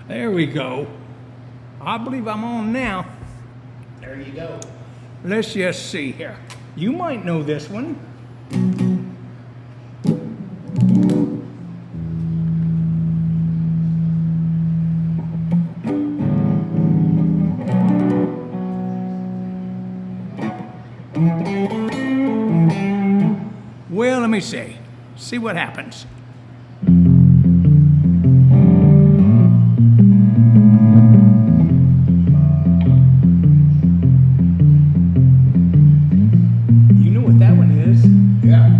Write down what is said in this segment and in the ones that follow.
There we go. I believe I'm on now. There you go. Let's just see here. You might know this one. Well, let me see. See what happens. You know what that one is? Yeah.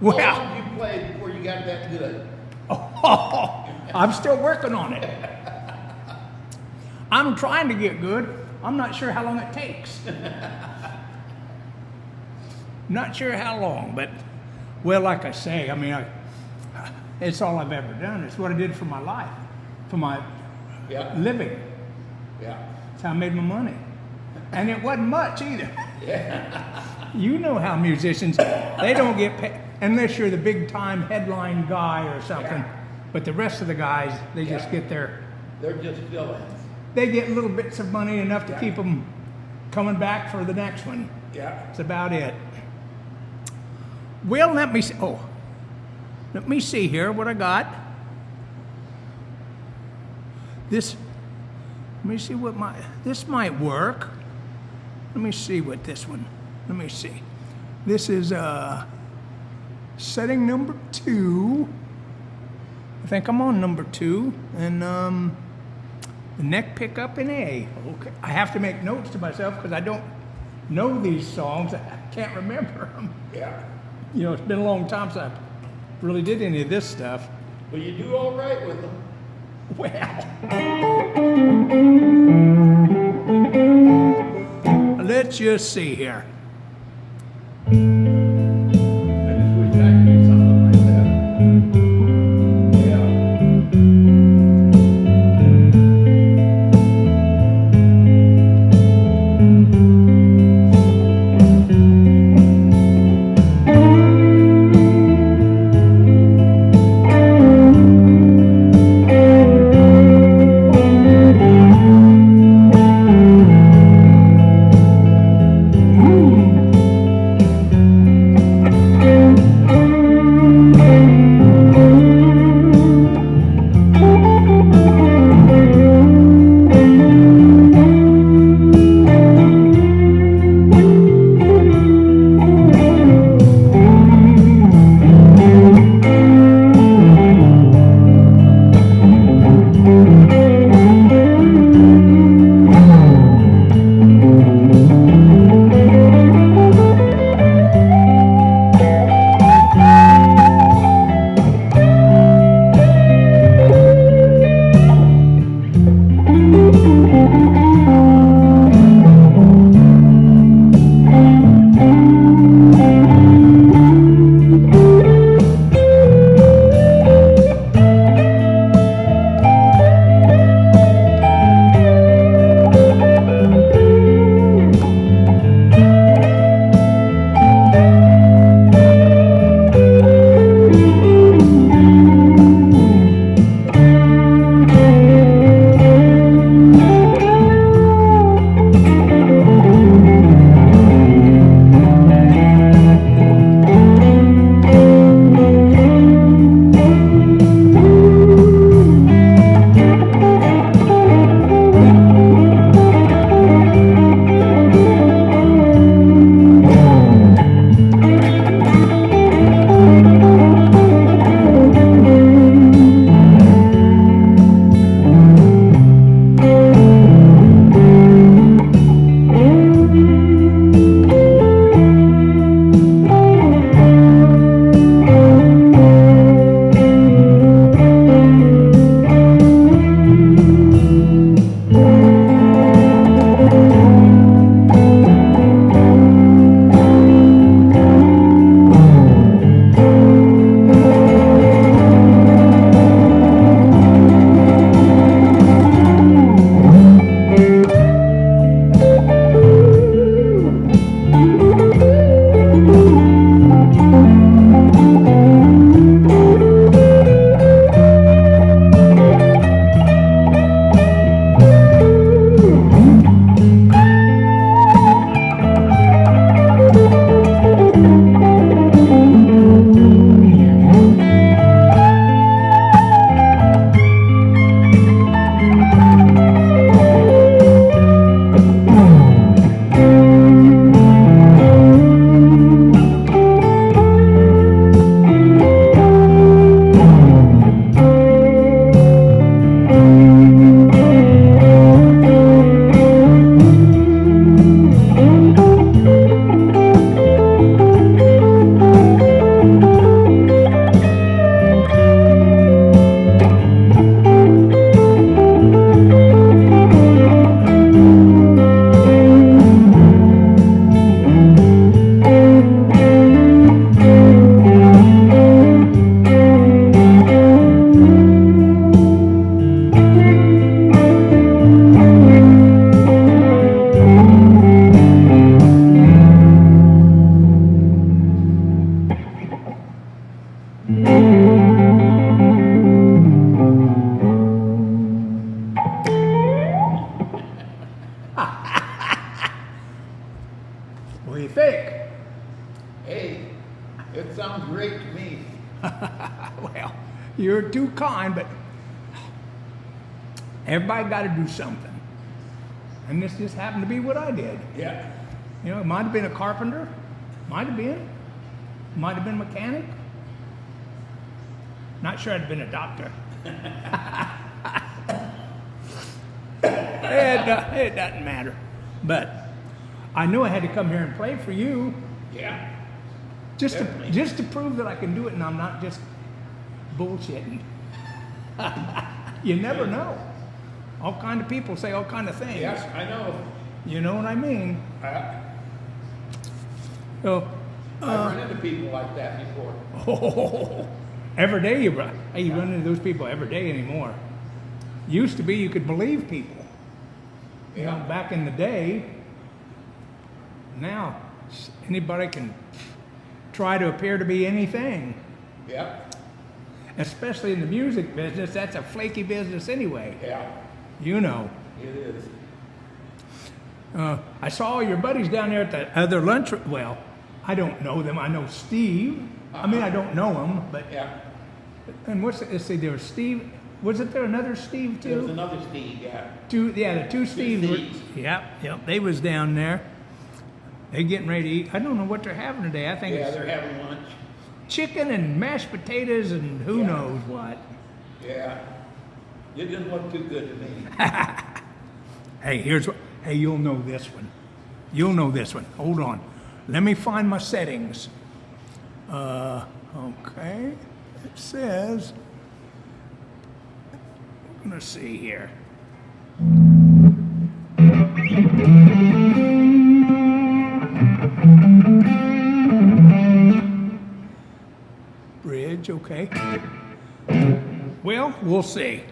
How Well, long did you play before you got that good? I'm still working on it. I'm trying to get good. I'm not sure how long it takes. Not sure how long, but, well, like I say, I mean, it's all I've ever done. It's what I did for my life, for my Yeah. living. Yeah. That's how I made my money. And it wasn't much either. Yeah. You know how musicians, they don't get paid unless you're the big time headline guy or something. Yeah. But the rest of the guys, they just Yeah. get their, They're just fill-ins. they get little bits of money enough to Yeah. keep them coming back for the next one. Yeah. That's about it. Well, let me see. Oh, let me see here what I got. This, let me see what this might work. Let me see what this one, let me see. This is setting number 2. I think I'm on number 2, and the neck pickup in A. Okay, I have to make notes to myself because I don't know these songs. I can't remember them. Yeah. You know, it's been a long time since I really did any of this stuff. But you do all right with them. Well, let's just see here. I just wish I could do something like that. Yeah. What do you think? Hey, it sounds great to me. Well, you're too kind, but everybody got to do something. And this just happened to be what I did. Yeah. You know, it might have been a carpenter, might have been a mechanic. Not sure I'd have been a doctor. It doesn't matter. But I knew I had to come here and play for you Yeah. just Definitely. to prove that I can do it and I'm not just bullshitting. You never know. All kind of people say all kind of things. Yes, I know. You know what I mean? I, So, I've run into people like that before. every day you run. Hey, you run into those people every day anymore. Used to be you could believe people. You know, Yeah. back in the day. Now, anybody can try to appear to be anything. Yep. Especially in the music business, that's a flaky business anyway. Yeah. You know. It is. I saw all your buddies down there at the other lunch. Well, I don't know them. I know Steve. I mean, I don't know him, but Yeah. and let's see, there was Steve. Wasn't there another Steve There was too? another Steve, yeah. The two Steves. Were, Steves. yep. They was down there. They getting ready to eat. I don't know what they're having today. I think Yeah, it's they're having lunch. chicken and mashed potatoes and who Yeah. knows what. Yeah. It didn't look too good to me. Hey, here's what. Hey, you'll know this one. You'll know this one. Hold on. Let me find my settings. Okay. It says. I'm gonna see here. Bridge, okay. Well, we'll see.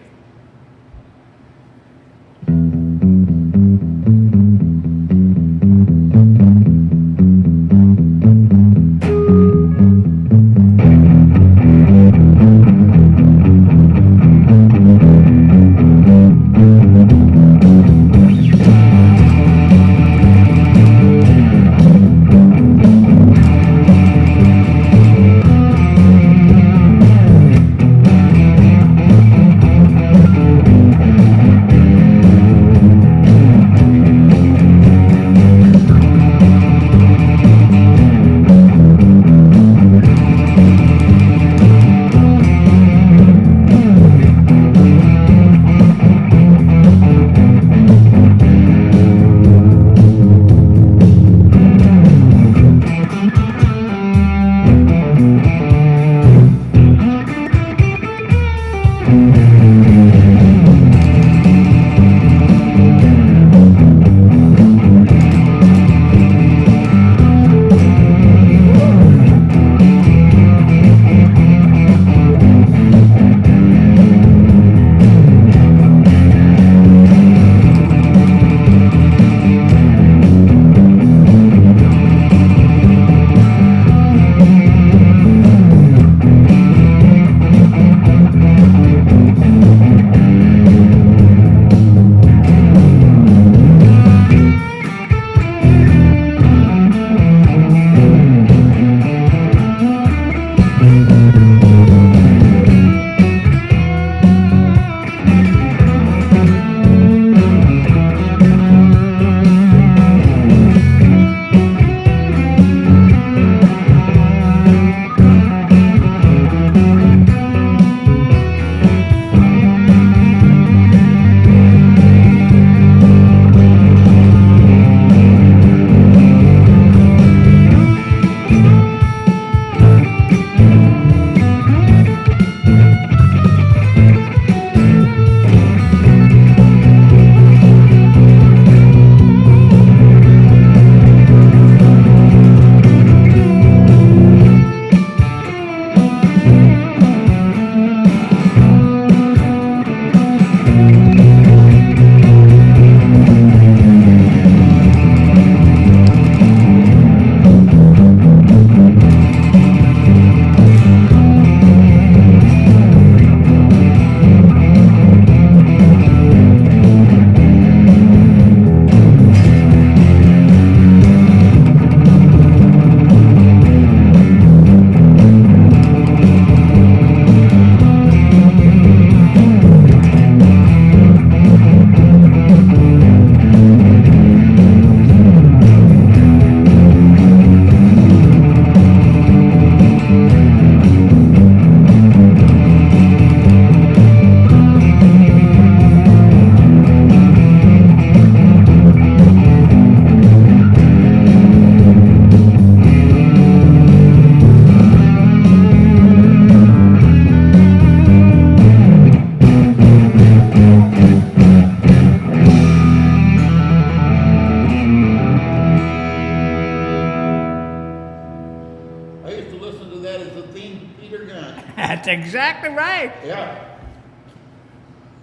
That's exactly right. Yeah,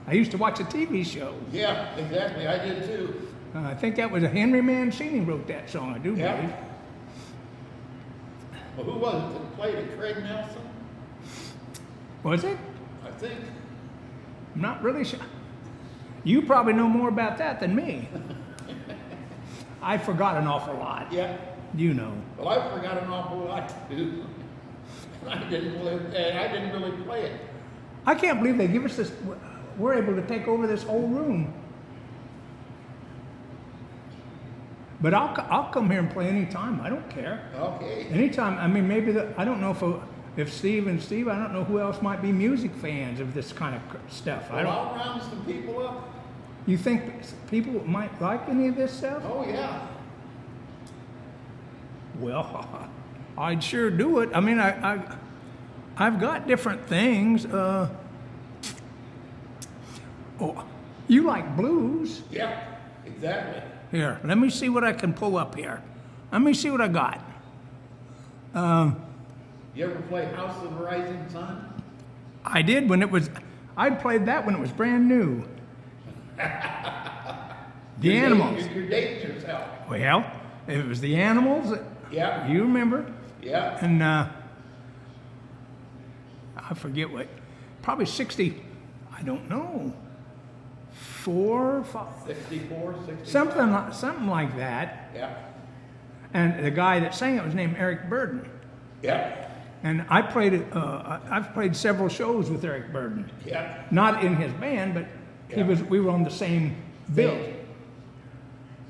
I used to watch a TV show. yeah, exactly. I did too. I think that was a Henry Mancini wrote that song, I do Yeah. believe. Well, who was it that played it? Craig Nelson? Was it? I think. I'm not really sure. You probably know more about that than me. I forgot an awful lot. Yeah. You know. Well, I forgot an awful lot too. I didn't really play it. I can't believe they give us this. We're able to take over this whole room. But I'll come here and play anytime. I don't care. Okay. Anytime. I mean, maybe I don't know if Steve, I don't know who else might be music fans of this kind of stuff. I Well, don't. I'll round some people up. You think people might like any of this stuff? Oh yeah. Well, I'd sure do it. I mean, I've got different things. Oh, you like blues? Yeah. Exactly. Here, let me see what I can pull up here. Let me see what I got. You ever play House of the Rising Sun? I did when it was. I played that when it was brand new. The Animals. You're dating yourself. Well, it was the Animals. Yeah. You remember? Yeah. And I forget what. Probably 60. I don't know. 4, 5. 64, 65. Something like that. Yeah. And the guy that sang it was named Eric Burden. Yeah. And I played it. I've played several shows with Eric Burden. Yeah. Not in his band, but Yeah. we were on the same bill.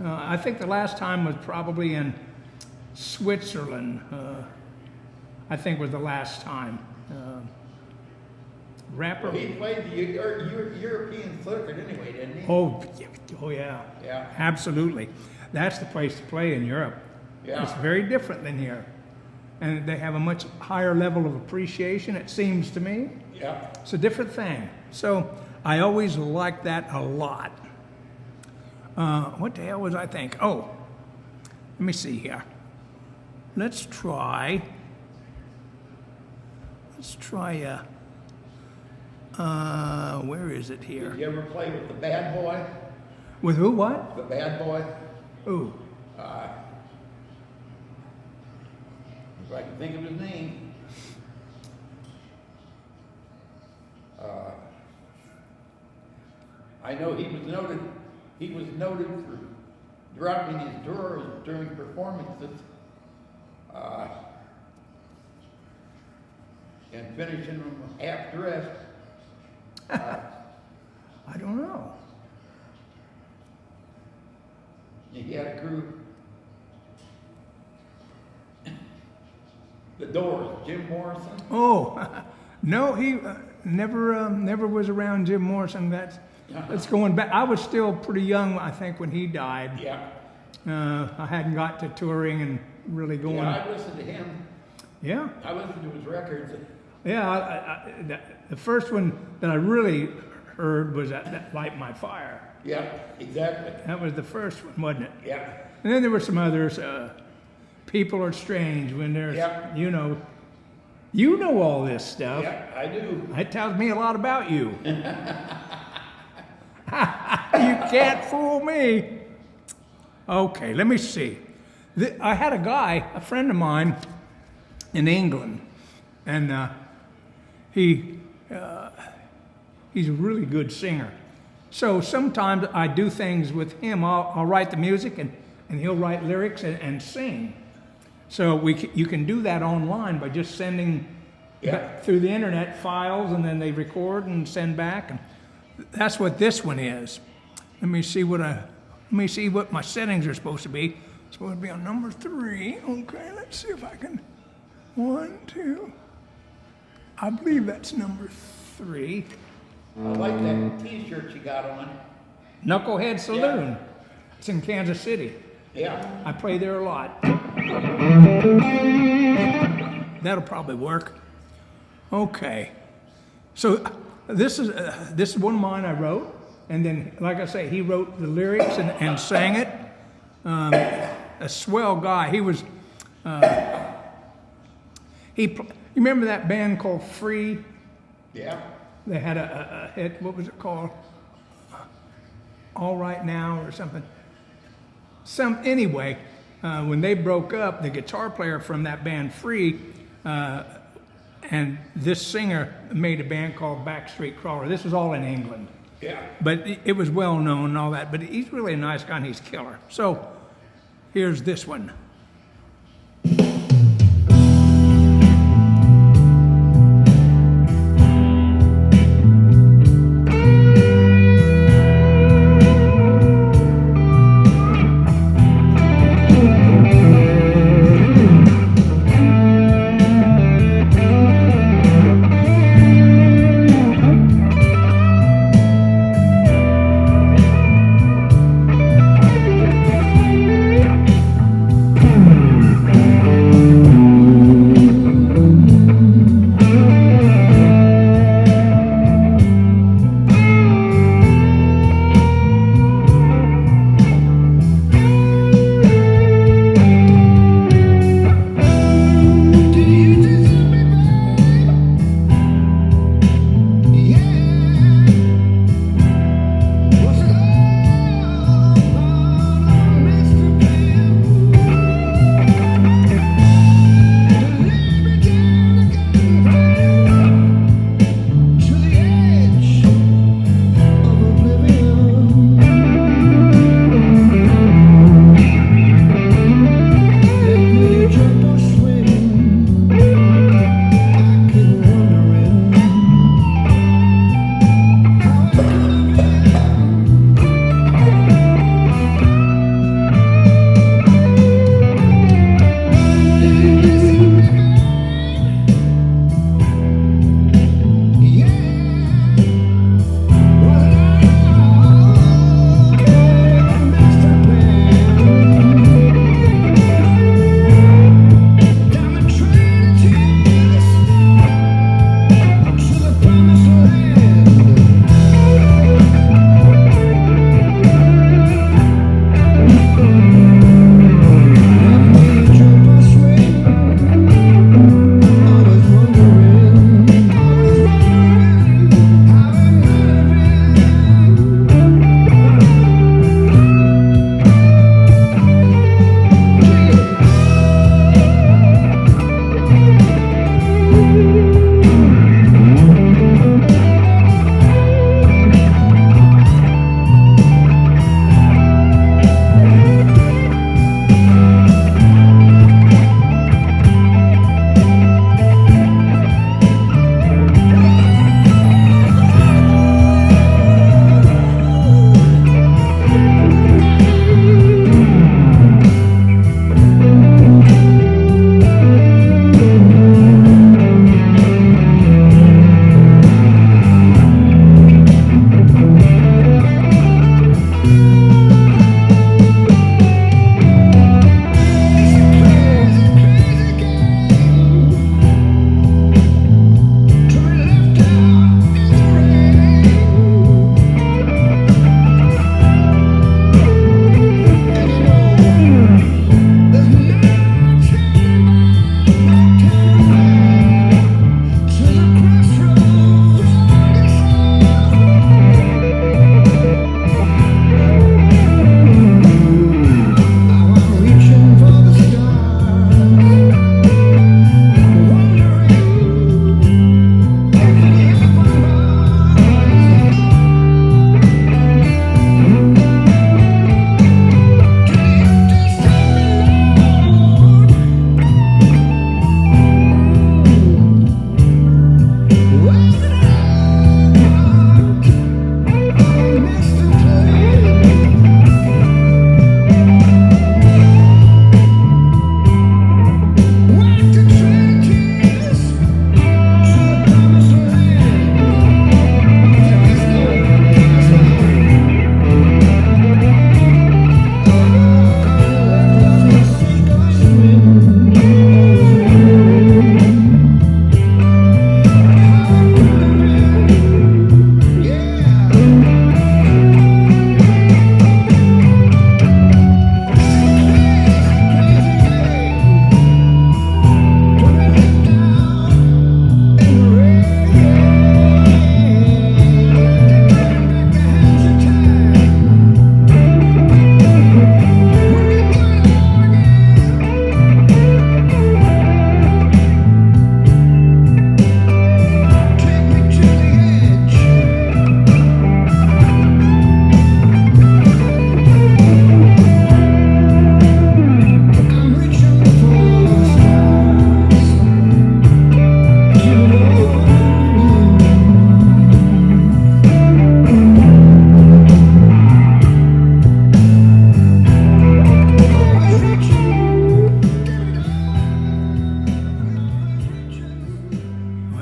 I think the last time was probably in Switzerland. I think was the last time. Rapper. Well, he played the European circuit anyway, didn't he? Oh yeah. Yeah. Absolutely. That's the place to play in Europe. Yeah. It's very different than here. And they have a much higher level of appreciation, it seems to me. Yeah. It's a different thing. So I always liked that a lot. What the hell was I think? Oh, let me see here. Let's try. Where is it here? Did you ever play with the Bad Boy? With who, what? The Bad Boy? Ooh. If I can think of his name. I know he was noted for dropping his drawers during performances and finishing them half dressed. I don't know. He had a crew. The Doors, Jim Morrison. Oh, no, he never was around Jim Morrison. That's going back. I was still pretty young, I think, when he died. Yeah. I hadn't got to touring and really going. Yeah, I listened to him. Yeah. I listened to his records. Yeah, the first one that I really heard was that Light My Fire. Yeah, exactly. That was the first one, wasn't it? Yeah. And then there were some others. People Are Strange, when there's, Yep. you know all this stuff. Yeah, I do. That tells me a lot about you. You can't fool me. Okay, let me see. I had a friend of mine in England, and he's a really good singer. So sometimes I do things with him. I'll write the music, and he'll write lyrics and sing. So you can do that online by just sending through the internet files, and then they record and send back. And that's what this one is. Let me see what my settings are supposed to be. It's supposed to be on number 3. Okay, let's see if I can. 1, 2. I believe that's number 3. I like that T-shirt you got on. Knucklehead Saloon. It's in Kansas City. Yeah. I play there a lot. That'll probably work. Okay. So this is one of mine I wrote, and then, like I say, he wrote the lyrics and sang it. A swell guy. He was. You remember that band called Free? Yeah. They had a hit, what was it called? All Right Now or something. Anyway, when they broke up, the guitar player from that band Free and this singer made a band called Backstreet Crawler. This was all in England. Yeah. But it was well known and all that. But he's really a nice guy and he's killer. So here's this one.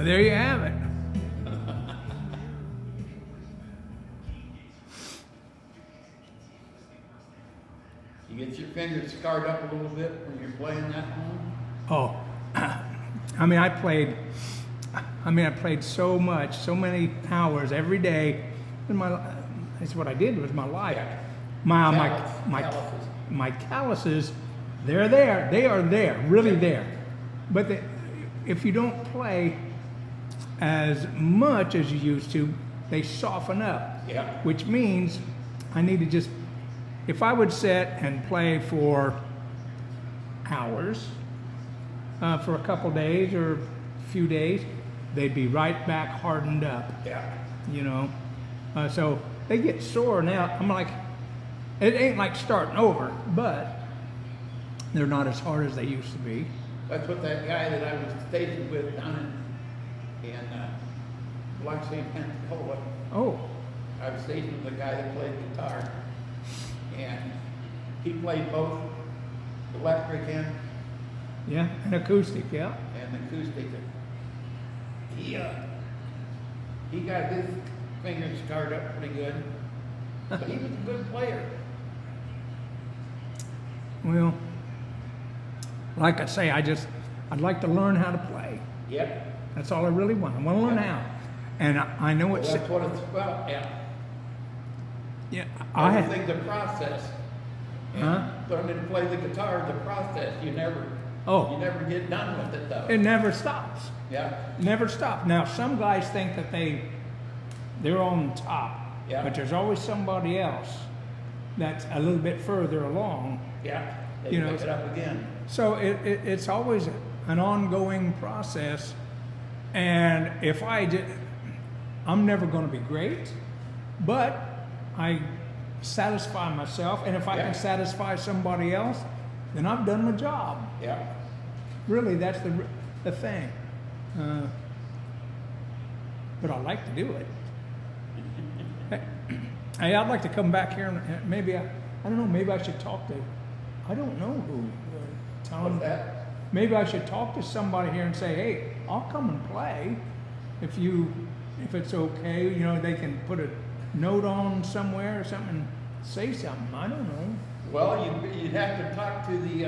there you have it. You get your fingers scarred up a little bit when you're playing that one? Oh, I played so much, so many hours every day. That's what I did with my life. Yeah. My my calluses, they're there. They are there, really there. But if you don't play as much as you used to, they soften up. Yeah. Which means I need to just, if I would sit and play for hours, for a couple days or a few days, they'd be right back hardened up. Yeah. You know, so they get sore now. I'm like, it ain't like starting over, but they're not as hard as they used to be. That's what that guy that I was stationed with down in Black St. Pensacola. Oh, I was stationed with a guy that played guitar, and he played both electric yeah, and acoustic, yeah. and acoustic. He got his fingers scarred up pretty good, but he was a good player. Well, like I say, I'd like to learn how to play. Yep. That's all I really want. I want to learn how. And I know Well, it's, that's what it's about. Yeah. yeah, Everything's a process. And Huh? learning to play the guitar is a process. You never get done with it though. it never stops. Yeah. Never stop. Now, some guys think that they're on top, Yeah. but there's always somebody else that's a little bit further along. Yeah. They You know, pick it up again. So it's always an ongoing process. And if I'm never going to be great, but I satisfy myself. And if I Yeah. can satisfy somebody else, then I've done my job. Yeah. Really, that's the thing. But I like to do it. Hey, I'd like to come back here and maybe I don't know. Maybe I should talk to. I don't know who. Tell What's them. that? Maybe I should talk to somebody here and say, hey, I'll come and play if it's okay. You know, they can put a note on somewhere or something and say something. I don't know. Well, you'd have to talk to the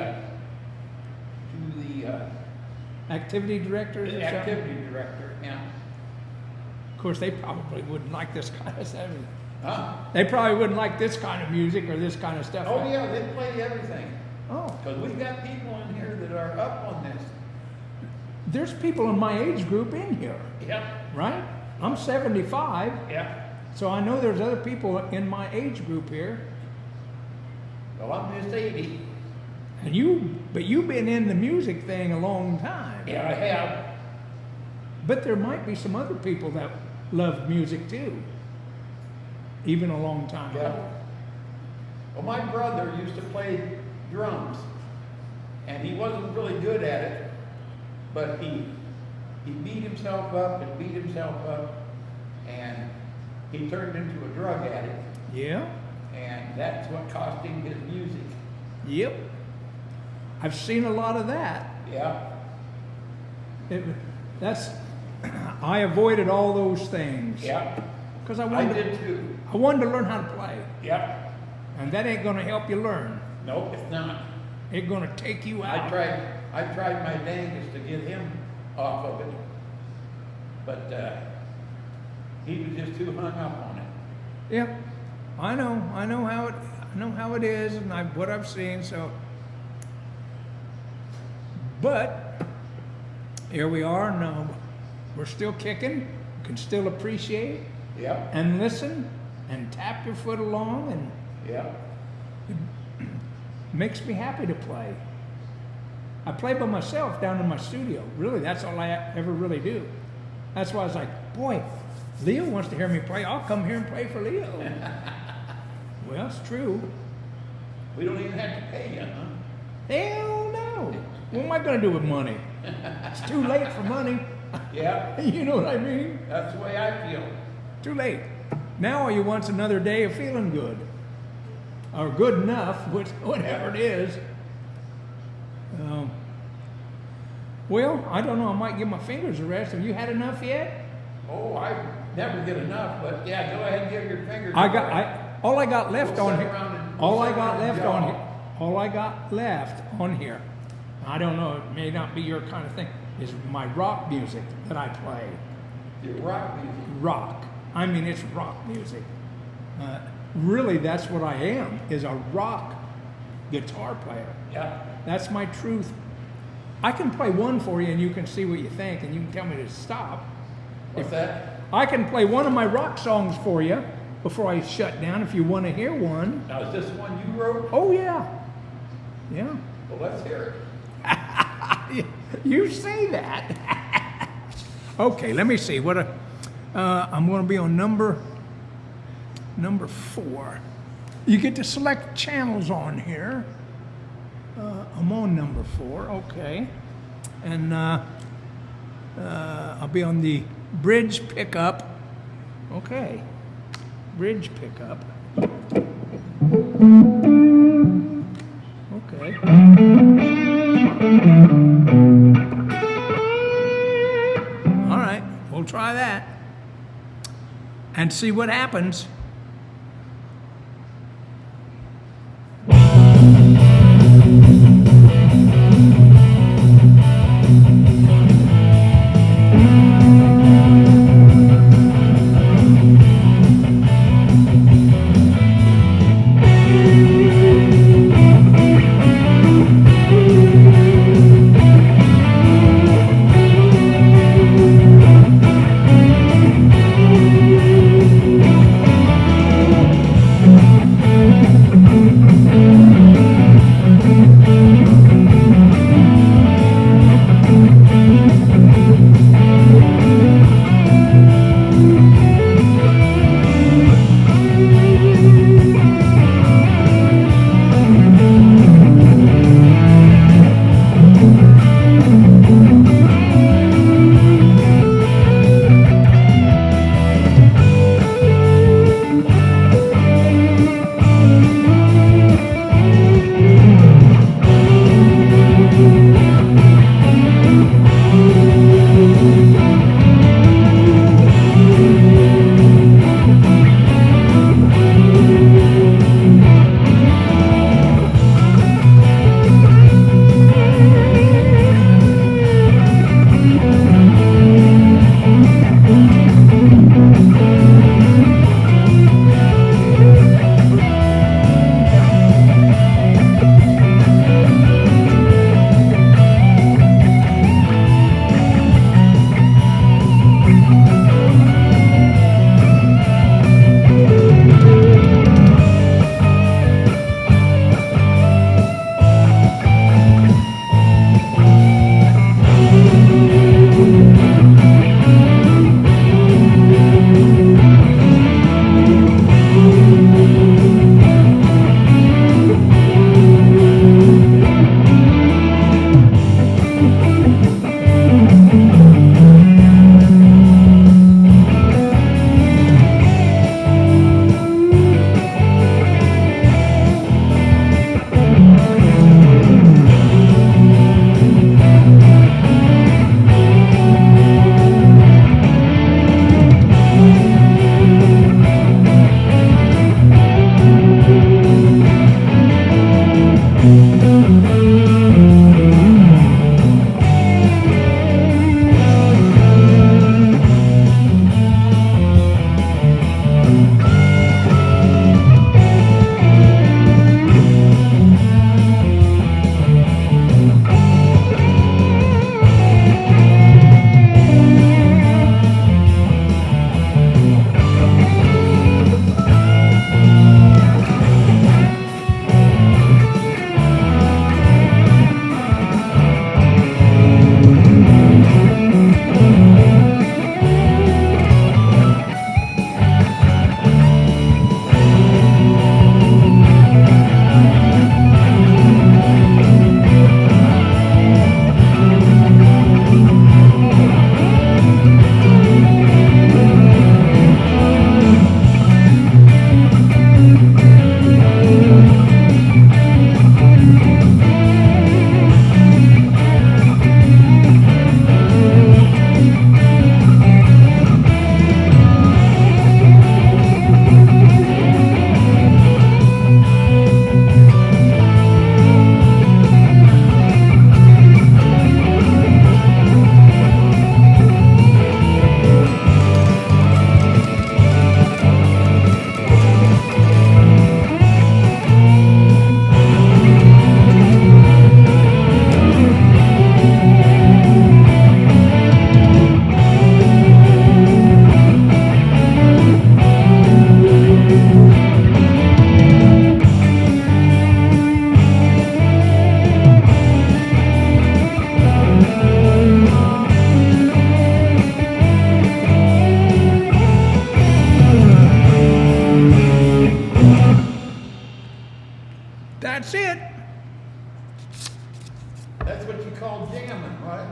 Activity directors or something. activity director. Yeah. Of course, they probably wouldn't like this kind of stuff. Huh? They probably wouldn't like this kind of music or this kind of stuff. Oh yeah, they play everything. Oh, Because we've got people in here that are up on this. there's people in my age group in here, Yep. right? I'm 75, Yeah. so I know there's other people in my age group here. Well, I'm just 80. But you've been in the music thing a long time. Yeah, I have. But there might be some other people that love music too, even a long time Yeah. ago. Well, my brother used to play drums, and he wasn't really good at it, but he beat himself up and beat himself up, and he turned into a drug addict, Yeah. and that's what cost him his music. Yep. I've seen a lot of that. Yeah. I avoided all those things. Yeah. Because I did too. I wanted to learn how to play. Yep. And that ain't gonna help you learn. Nope, it's not. It's gonna take you I out. tried my dangest to get him off of it, but he was just too hung up on it. Yeah. I know how it is and what I've seen, so. But here we are now. We're still kicking. You can still appreciate Yep. and listen and tap your foot along, and Yep. it makes me happy to play. I play by myself down in my studio. Really, that's all I ever really do. That's why I was like, boy, Leo wants to hear me play. I'll come here and play for Leo. Well, it's true. We don't even have to pay you, huh? Hell no. What am I going to do with money? It's too late for money. Yeah, You know what I mean? that's the way I feel. Too late. Now all you want's another day of feeling good. Or good enough, whatever it is. Well, I don't know. I might give my fingers a rest. Have you had enough yet? Oh, I never get enough, but yeah, go ahead and give your fingers. All I got left We'll on sit here. around and- All we'll I sit got around and left on jog. here. All I got left on here. I don't know. It may not be your kind of thing. Is my rock music that I play. Your rock music. Rock. I mean, it's rock music. Really, that's what I am. Is a rock guitar player. Yeah. That's my truth. I can play one for you, and you can see what you think, and you can tell me to stop. What's that? I can play one of my rock songs for you before I shut down if you want to hear one. Now, is this one you wrote? Oh, yeah. Yeah. Well, let's hear it. You say that. Okay, let me see. I'm going to be on number 4. You get to select channels on here. I'm on number 4, okay. And I'll be on the bridge pickup. Okay, bridge pickup. Okay. All right, we'll try that and see what happens.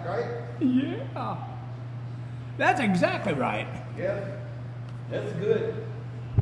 right? Yeah. That's exactly right. Yeah. That's good.